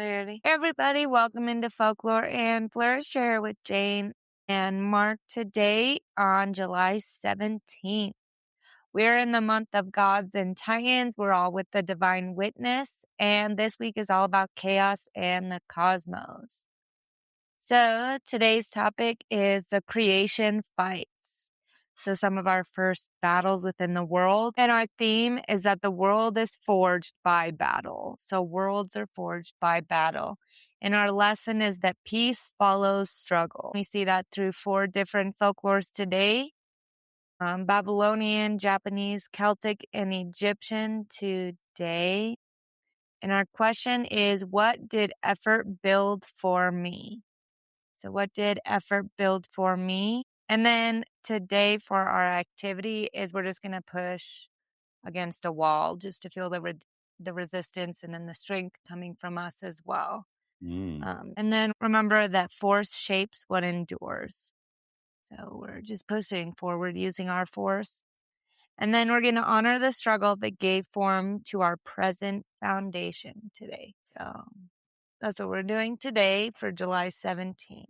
Hey everybody, welcome into Folklore and Flourish here with Jane and Mark today on July 17th. We're in the month of gods and titans. We're all with the divine witness, and this week is all about chaos and the cosmos. So today's topic is the creation fights. So some of our first battles within the world. And our theme is that the world is forged by battle. So worlds are forged by battle. And our lesson is that peace follows struggle. We see that through 4 different folklores today. Babylonian, Japanese, Celtic, and Egyptian today. And our question is, what did effort build for me? So what did effort build for me? And then today for our activity is we're just going to push against a wall just to feel the resistance and then the strength coming from us as well. And then remember that force shapes what endures. So we're just pushing forward using our force. And then we're going to honor the struggle that gave form to our present foundation today. So that's what we're doing today for July 17th.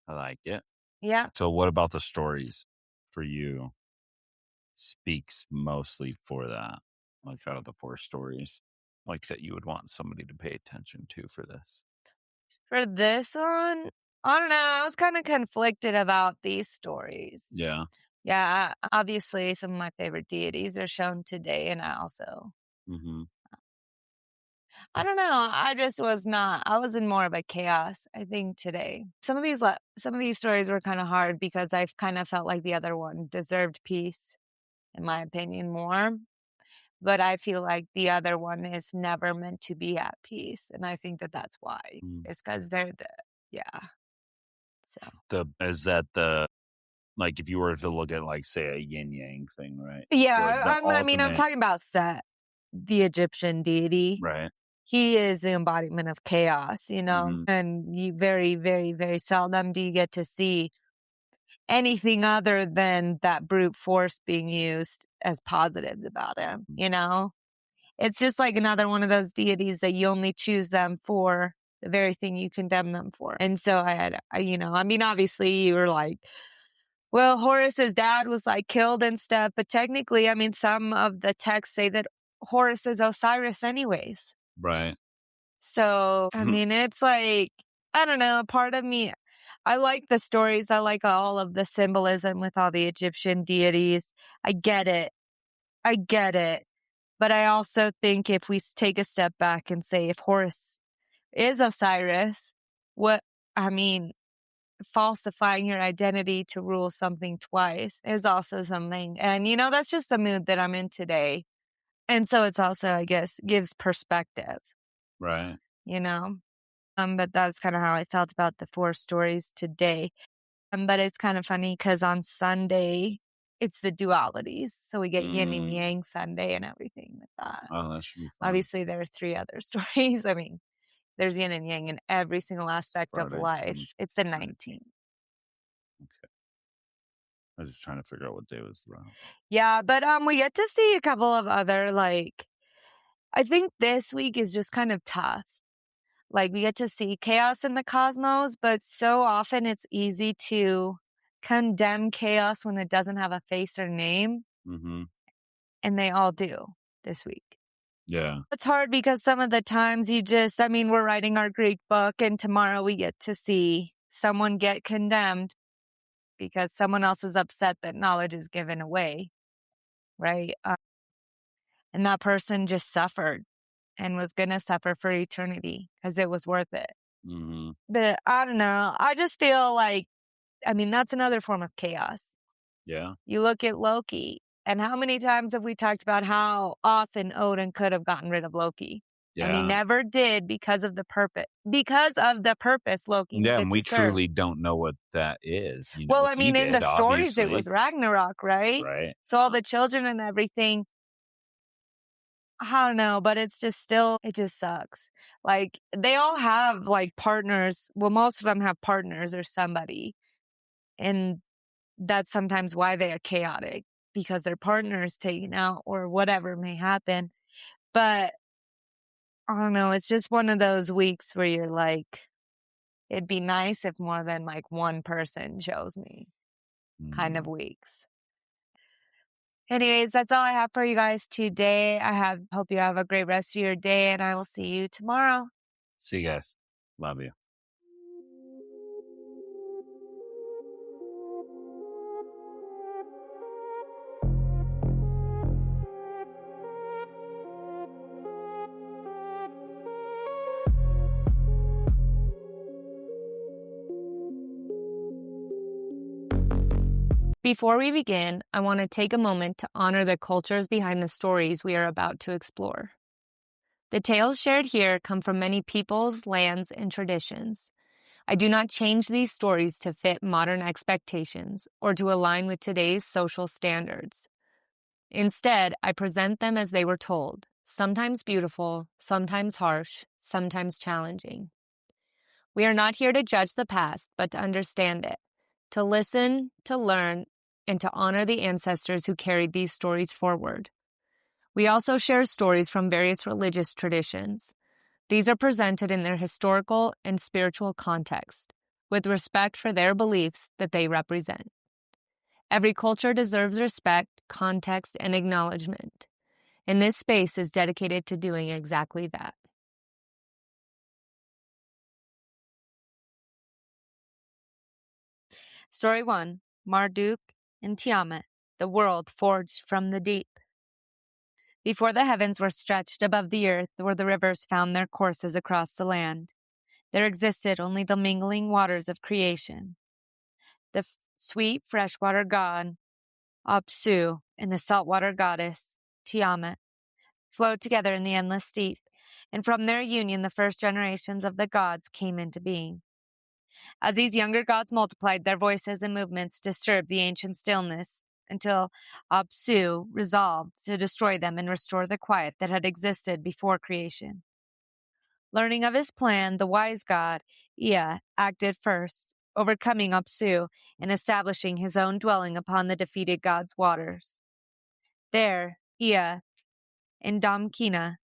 I like it. Yeah. So what about the stories for you speaks mostly for that? Like out of the 4 stories, like that you would want somebody to pay attention to for this? For this one, I don't know. I was kind of conflicted about these stories. Yeah. Yeah, obviously some of my favorite deities are shown today, and I also, I don't know. I just was not. I was in more of a chaos, I think, today. Some of these stories were kind of hard because I kind of felt like the other one deserved peace, in my opinion, more. But I feel like the other one is never meant to be at peace, and I think that that's why. It's because they're So Is that like if you were to look at like say a yin yang thing, right? yeah, So I mean, I'm talking about Set, the Egyptian deity. right. He is the embodiment of chaos, and you very, very, very seldom do you get to see anything other than that brute force being used as positives about him, It's just like another one of those deities that you only choose them for the very thing you condemn them for. And so obviously you were like, well, Horus's dad was like killed and stuff, but technically, I mean, some of the texts say that Horus is Osiris anyways. Right. So, I mean, it's like, I don't know, part of me, I like the stories. I like all of the symbolism with all the Egyptian deities. I get it. But I also think if we take a step back and say if Horus is Osiris, falsifying your identity to rule something twice is also something. And, that's just the mood that I'm in today. And so it's also, I guess, gives perspective. Right. But that's kind of how I felt about the 4 stories today. But it's kind of funny because on Sunday, it's the dualities. So we get yin and yang Sunday and everything with that. Oh, that should be fun. Obviously, there are 3 other stories. I mean, there's yin and yang in every single aspect Friday, of life. It's the 19th. Okay. I was just trying to figure out what day was around. Yeah, but we get to see a couple of other, I think this week is just kind of tough. Like, we get to see chaos in the cosmos, but so often it's easy to condemn chaos when it doesn't have a face or name. And they all do this week. Yeah. It's hard because some of the times we're writing our Greek book, and tomorrow we get to see someone get condemned because someone else is upset that knowledge is given away, right? And that person just suffered and was going to suffer for eternity because it was worth it. But I don't know. I just feel like, that's another form of chaos. Yeah. You look at Loki, and how many times have we talked about how often Odin could have gotten rid of Loki? Yeah. And he never did because of the purpose. Because of the purpose Loki needed and we to serve. truly don't know what that is. Well, I mean, in the stories, obviously. it was Ragnarok, right? Right. So all the children and everything, I don't know, but it's just still, it just sucks. Like, they all have, like, partners. Well, most of them have partners or somebody. And that's sometimes why they are chaotic, because their partner is taken out or whatever may happen. But I don't know. It's just one of those weeks where you're like, it'd be nice if more than like one person chose me kind of weeks. Anyways, that's all I have for you guys today. Hope you have a great rest of your day, and I will see you tomorrow. See you guys. Love you. Before we begin, I want to take a moment to honor the cultures behind the stories we are about to explore. The tales shared here come from many peoples, lands, and traditions. I do not change these stories to fit modern expectations or to align with today's social standards. Instead, I present them as they were told, sometimes beautiful, sometimes harsh, sometimes challenging. We are not here to judge the past, but to understand it, to listen, to learn, and to honor the ancestors who carried these stories forward. We also share stories from various religious traditions. These are presented in their historical and spiritual context, with respect for their beliefs that they represent. Every culture deserves respect, context, and acknowledgement, and this space is dedicated to doing exactly that. Story 1, Marduk and Tiamat, the world forged from the deep. Before the heavens were stretched above the earth, where the rivers found their courses across the land, there existed only the mingling waters of creation. The sweet freshwater god, Apsu, and the saltwater goddess, Tiamat, flowed together in the endless deep, and from their union the first generations of the gods came into being. As these younger gods multiplied, their voices and movements disturbed the ancient stillness until Apsu resolved to destroy them and restore the quiet that had existed before creation. Learning of his plan, the wise god, Ea, acted first, overcoming Apsu and establishing his own dwelling upon the defeated god's waters. There, Ea and Damkina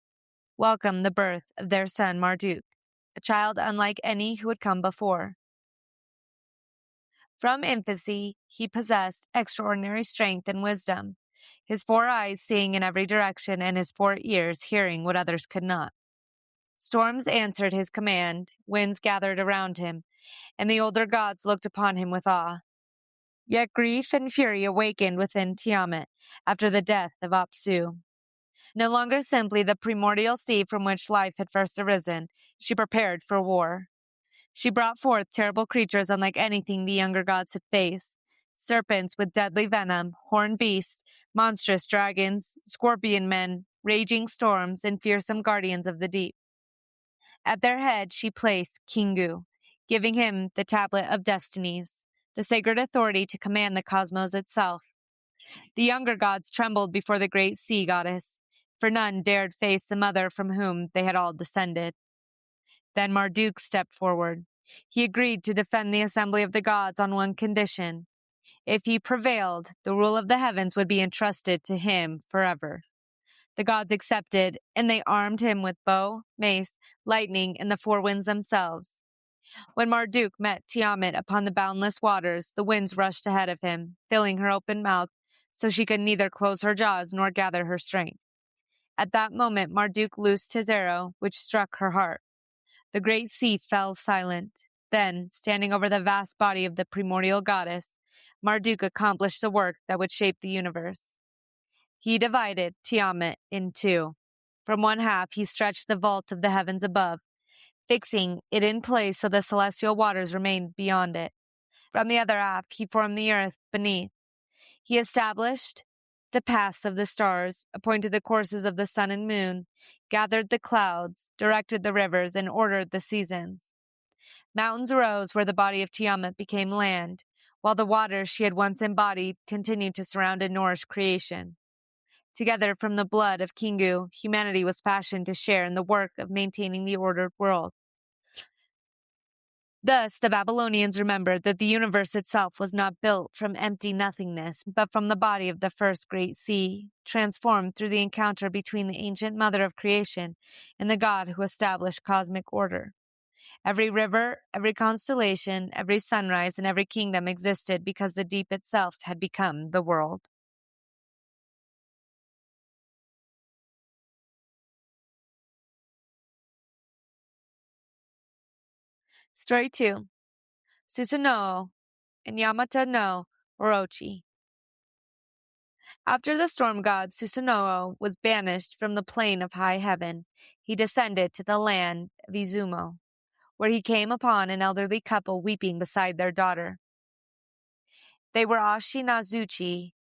welcomed the birth of their son Marduk, a child unlike any who had come before. From infancy, he possessed extraordinary strength and wisdom, his 4 eyes seeing in every direction and his 4 ears hearing what others could not. Storms answered his command, winds gathered around him, and the older gods looked upon him with awe. Yet grief and fury awakened within Tiamat after the death of Apsu. No longer simply the primordial sea from which life had first arisen, she prepared for war. She brought forth terrible creatures unlike anything the younger gods had faced. Serpents with deadly venom, horned beasts, monstrous dragons, scorpion men, raging storms, and fearsome guardians of the deep. At their head she placed Kingu, giving him the Tablet of Destinies, the sacred authority to command the cosmos itself. The younger gods trembled before the great sea goddess, for none dared face the mother from whom they had all descended. Then Marduk stepped forward. He agreed to defend the assembly of the gods on one condition. If he prevailed, the rule of the heavens would be entrusted to him forever. The gods accepted, and they armed him with bow, mace, lightning, and the 4 winds themselves. When Marduk met Tiamat upon the boundless waters, the winds rushed ahead of him, filling her open mouth so she could neither close her jaws nor gather her strength. At that moment, Marduk loosed his arrow, which struck her heart. The great sea fell silent. Then, standing over the vast body of the primordial goddess, Marduk accomplished the work that would shape the universe. He divided Tiamat in 2. From one half, he stretched the vault of the heavens above, fixing it in place so the celestial waters remained beyond it. From the other half, he formed the earth beneath. He established the paths of the stars, appointed the courses of the sun and moon, gathered the clouds, directed the rivers, and ordered the seasons. Mountains arose where the body of Tiamat became land, while the waters she had once embodied continued to surround and nourish creation. Together from the blood of Kingu, humanity was fashioned to share in the work of maintaining the ordered world. Thus, the Babylonians remembered that the universe itself was not built from empty nothingness, but from the body of the first great sea, transformed through the encounter between the ancient mother of creation and the God who established cosmic order. Every river, every constellation, every sunrise, and every kingdom existed because the deep itself had become the world. Story 2. Susanoo and Yamata no Orochi. After the storm god Susanoo was banished from the plane of high heaven, he descended to the land of Izumo, where he came upon an elderly couple weeping beside their daughter. They were Ashinazuchi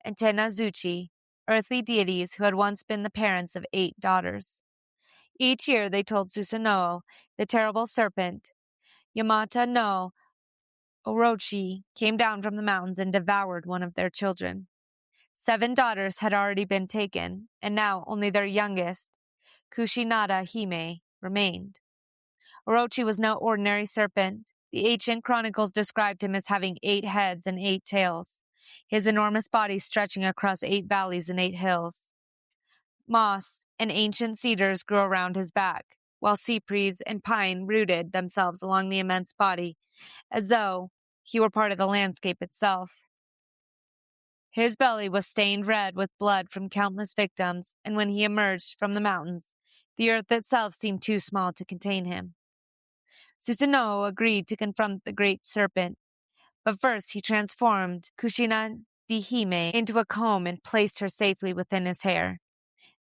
and Tenazuchi, earthly deities who had once been the parents of 8 daughters. Each year they told Susanoo, the terrible serpent, Yamata no Orochi, came down from the mountains and devoured one of their children. 7 daughters had already been taken, and now only their youngest, Kushinada Hime, remained. Orochi was no ordinary serpent. The ancient chronicles described him as having 8 heads and 8 tails, his enormous body stretching across 8 valleys and 8 hills. Moss and ancient cedars grew around his back, while cypress and pine rooted themselves along the immense body, as though he were part of the landscape itself. His belly was stained red with blood from countless victims, and when he emerged from the mountains, the earth itself seemed too small to contain him. Susanoo agreed to confront the great serpent, but first he transformed Kushina Dihime into a comb and placed her safely within his hair.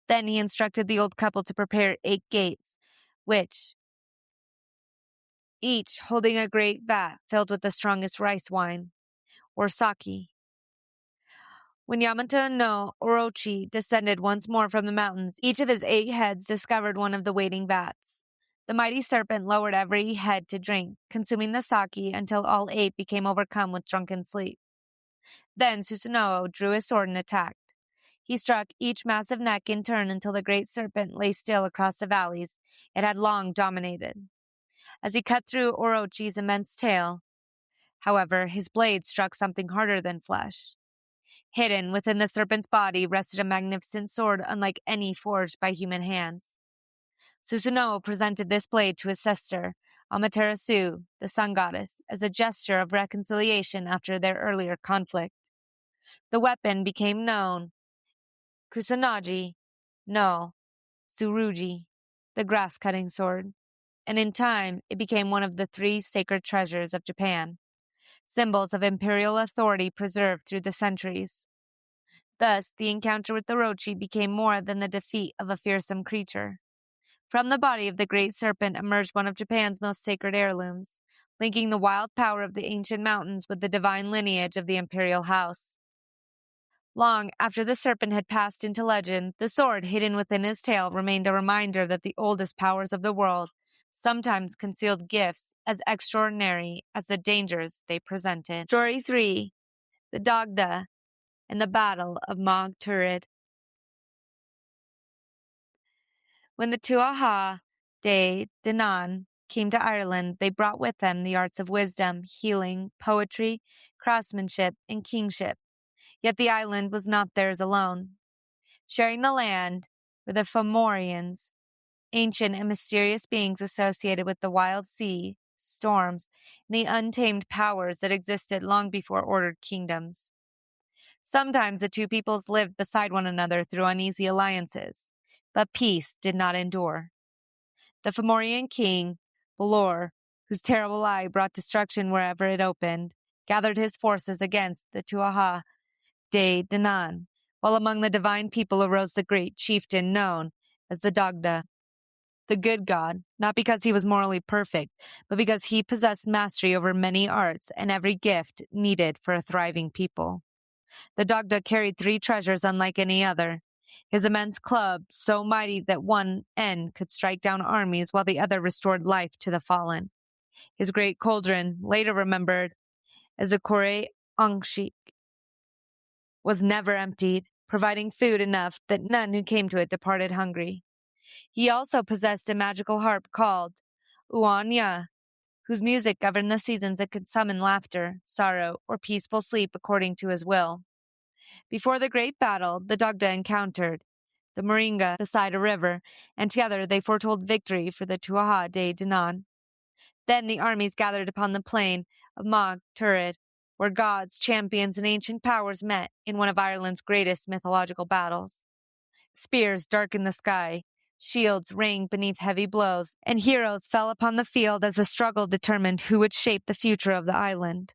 Then he instructed the old couple to prepare 8 gates, which, each holding a great vat filled with the strongest rice wine, or sake. When Yamata no Orochi descended once more from the mountains, each of his 8 heads discovered one of the waiting vats. The mighty serpent lowered every head to drink, consuming the sake until all 8 became overcome with drunken sleep. Then Susanoo drew his sword and attacked. He struck each massive neck in turn until the great serpent lay still across the valleys it had long dominated. As he cut through Orochi's immense tail, however, his blade struck something harder than flesh. Hidden within the serpent's body rested a magnificent sword unlike any forged by human hands. Susanoo presented this blade to his sister, Amaterasu, the sun goddess, as a gesture of reconciliation after their earlier conflict. The weapon became known Kusanagi no Tsurugi, the grass-cutting sword, and in time it became one of the 3 sacred treasures of Japan, symbols of imperial authority preserved through the centuries. Thus, the encounter with Orochi became more than the defeat of a fearsome creature. From the body of the great serpent emerged one of Japan's most sacred heirlooms, linking the wild power of the ancient mountains with the divine lineage of the imperial house. Long after the serpent had passed into legend, the sword hidden within his tail remained a reminder that the oldest powers of the world sometimes concealed gifts as extraordinary as the dangers they presented. Story 3. The Dagda and the Battle of Mog Turid. When the Tuatha De Danann came to Ireland, they brought with them the arts of wisdom, healing, poetry, craftsmanship, and kingship. Yet the island was not theirs alone. Sharing the land were the Fomorians, ancient and mysterious beings associated with the wild sea, storms, and the untamed powers that existed long before ordered kingdoms. Sometimes the 2 peoples lived beside one another through uneasy alliances, but peace did not endure. The Fomorian king, Balor, whose terrible eye brought destruction wherever it opened, gathered his forces against the Tuatha De Danann, while among the divine people arose the great chieftain known as the Dagda, the good god, not because he was morally perfect, but because he possessed mastery over many arts and every gift needed for a thriving people. The Dagda carried 3 treasures unlike any other. His immense club, so mighty that one end could strike down armies while the other restored life to the fallen. His great cauldron, later remembered as the Kore Angshik, was never emptied, providing food enough that none who came to it departed hungry. He also possessed a magical harp called Uanya, whose music governed the seasons and could summon laughter, sorrow, or peaceful sleep according to his will. Before the great battle, the Dagda encountered the Moringa beside a river, and together they foretold victory for the Tuatha De Danann. Then the armies gathered upon the plain of Mag Tuired, where gods, champions, and ancient powers met in one of Ireland's greatest mythological battles. Spears darkened the sky, shields rang beneath heavy blows, and heroes fell upon the field as the struggle determined who would shape the future of the island.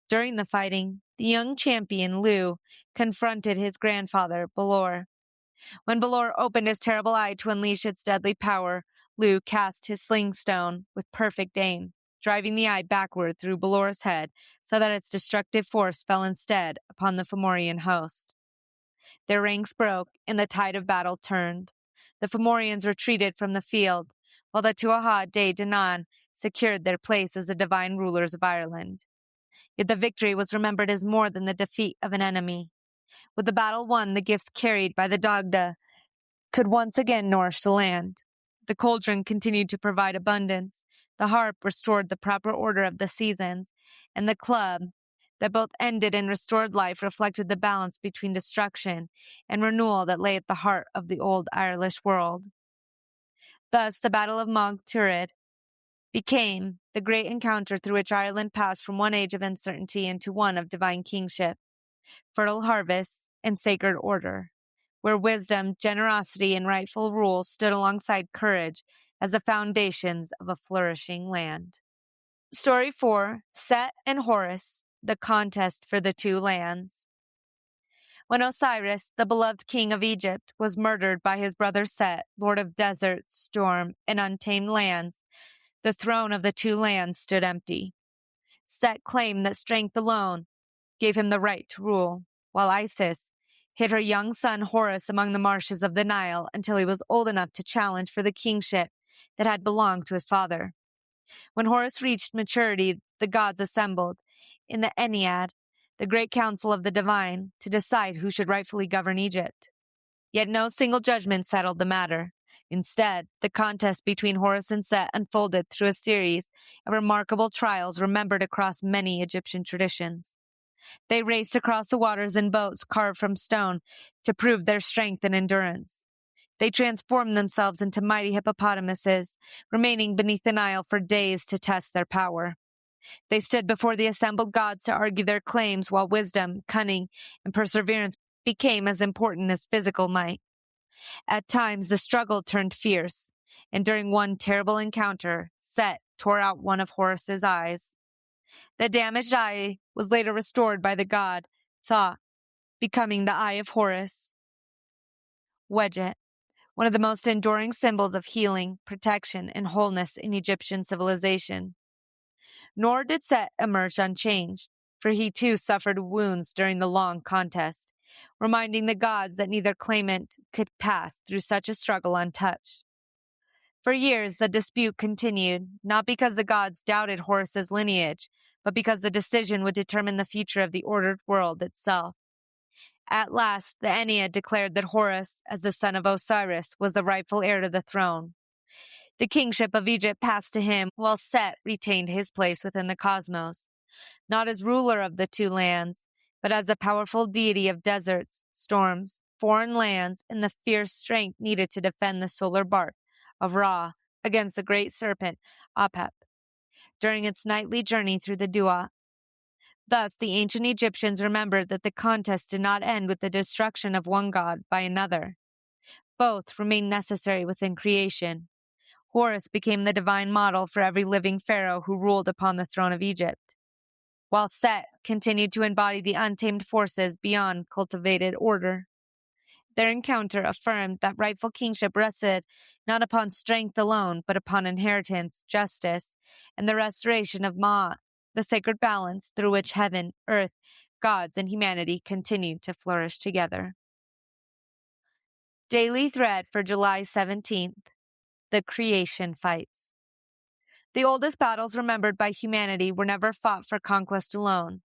During the fighting, the young champion, Lugh, confronted his grandfather, Balor. When Balor opened his terrible eye to unleash its deadly power, Lugh cast his sling stone with perfect aim, driving the eye backward through Balor's head so that its destructive force fell instead upon the Fomorian host. Their ranks broke, and the tide of battle turned. The Fomorians retreated from the field, while the Tuatha De Danann secured their place as the divine rulers of Ireland. Yet the victory was remembered as more than the defeat of an enemy. With the battle won, the gifts carried by the Dagda could once again nourish the land. The cauldron continued to provide abundance, the harp restored the proper order of the seasons, and the club that both ended and restored life reflected the balance between destruction and renewal that lay at the heart of the old Irish world. Thus, the Battle of Mag Tuired became the great encounter through which Ireland passed from one age of uncertainty into one of divine kingship, fertile harvests, and sacred order, where wisdom, generosity, and rightful rule stood alongside courage as the foundations of a flourishing land. Story 4, Set and Horus, the contest for the two lands. When Osiris, the beloved king of Egypt, was murdered by his brother Set, lord of deserts, storm, and untamed lands, the throne of the two lands stood empty. Set claimed that strength alone gave him the right to rule, while Isis hid her young son Horus among the marshes of the Nile until he was old enough to challenge for the kingship that had belonged to his father. When Horus reached maturity, the gods assembled in the Ennead, the great council of the divine, to decide who should rightfully govern Egypt. Yet no single judgment settled the matter. Instead, the contest between Horus and Set unfolded through a series of remarkable trials remembered across many Egyptian traditions. They raced across the waters in boats carved from stone to prove their strength and endurance. They transformed themselves into mighty hippopotamuses, remaining beneath the Nile for days to test their power. They stood before the assembled gods to argue their claims, while wisdom, cunning, and perseverance became as important as physical might. At times, the struggle turned fierce, and during one terrible encounter, Set tore out one of Horus's eyes. The damaged eye was later restored by the god Thoth, becoming the Eye of Horus. Wedget, one of the most enduring symbols of healing, protection, and wholeness in Egyptian civilization. Nor did Set emerge unchanged, for he too suffered wounds during the long contest, reminding the gods that neither claimant could pass through such a struggle untouched. For years, the dispute continued, not because the gods doubted Horus's lineage, but because the decision would determine the future of the ordered world itself. At last, the Ennead declared that Horus, as the son of Osiris, was the rightful heir to the throne. The kingship of Egypt passed to him, while Set retained his place within the cosmos, not as ruler of the two lands, but as a powerful deity of deserts, storms, foreign lands, and the fierce strength needed to defend the solar bark of Ra against the great serpent Apep during its nightly journey through the Duat. Thus, the ancient Egyptians remembered that the contest did not end with the destruction of one god by another. Both remained necessary within creation. Horus became the divine model for every living pharaoh who ruled upon the throne of Egypt, while Set continued to embody the untamed forces beyond cultivated order. Their encounter affirmed that rightful kingship rested not upon strength alone, but upon inheritance, justice, and the restoration of Ma'at, the sacred balance through which heaven, earth, gods, and humanity continued to flourish together. Daily Thread for July 17th. The Creation Fights. The oldest battles remembered by humanity were never fought for conquest alone.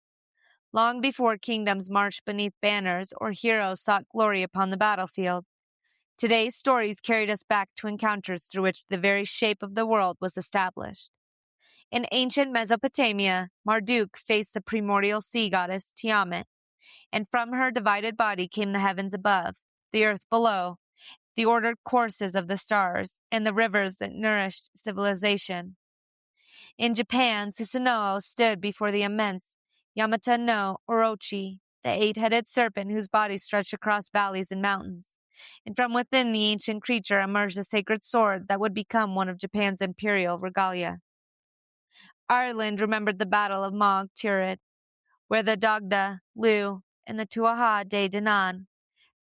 Long before kingdoms marched beneath banners or heroes sought glory upon the battlefield, today's stories carried us back to encounters through which the very shape of the world was established. In ancient Mesopotamia, Marduk faced the primordial sea goddess Tiamat, and from her divided body came the heavens above, the earth below, the ordered courses of the stars, and the rivers that nourished civilization. In Japan, Susanoo stood before the immense Yamata no Orochi, the eight-headed serpent whose body stretched across valleys and mountains. And from within the ancient creature emerged a sacred sword that would become one of Japan's imperial regalia. Ireland remembered the Battle of Maag Tuired, where the Dagda, Lu, and the Tuatha De Danann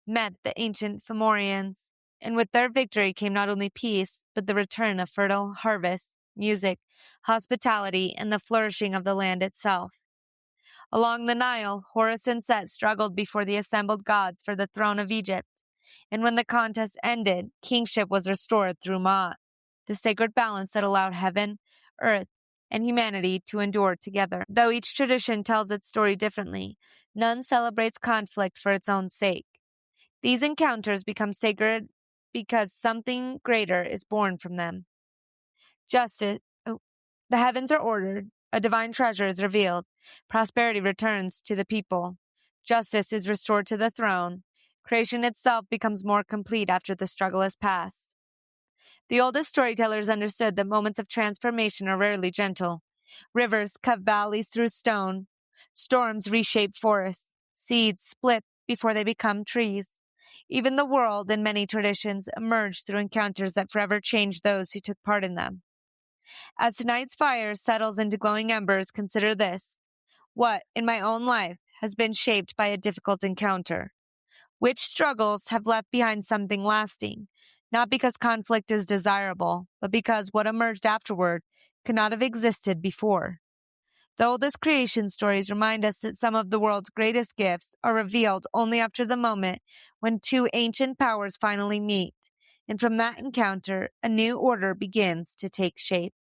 met the ancient Fomorians, and with their victory came not only peace, but the return of fertile harvests, music, hospitality, and the flourishing of the land itself. Along the Nile, Horus and Set struggled before the assembled gods for the throne of Egypt, and when the contest ended, kingship was restored through Ma'at, the sacred balance that allowed heaven, earth, and humanity to endure together. Though each tradition tells its story differently, none celebrates conflict for its own sake. These encounters become sacred because something greater is born from them. The heavens are ordered, a divine treasure is revealed, prosperity returns to the people, justice is restored to the throne, creation itself becomes more complete after the struggle is past. The oldest storytellers understood that moments of transformation are rarely gentle. Rivers cut valleys through stone, storms reshape forests, seeds split before they become trees. Even the world, in many traditions, emerged through encounters that forever changed those who took part in them. As tonight's fire settles into glowing embers, consider this. What, in my own life, has been shaped by a difficult encounter? Which struggles have left behind something lasting, not because conflict is desirable, but because what emerged afterward could not have existed before? The oldest creation stories remind us that some of the world's greatest gifts are revealed only after the moment when two ancient powers finally meet, and from that encounter, a new order begins to take shape.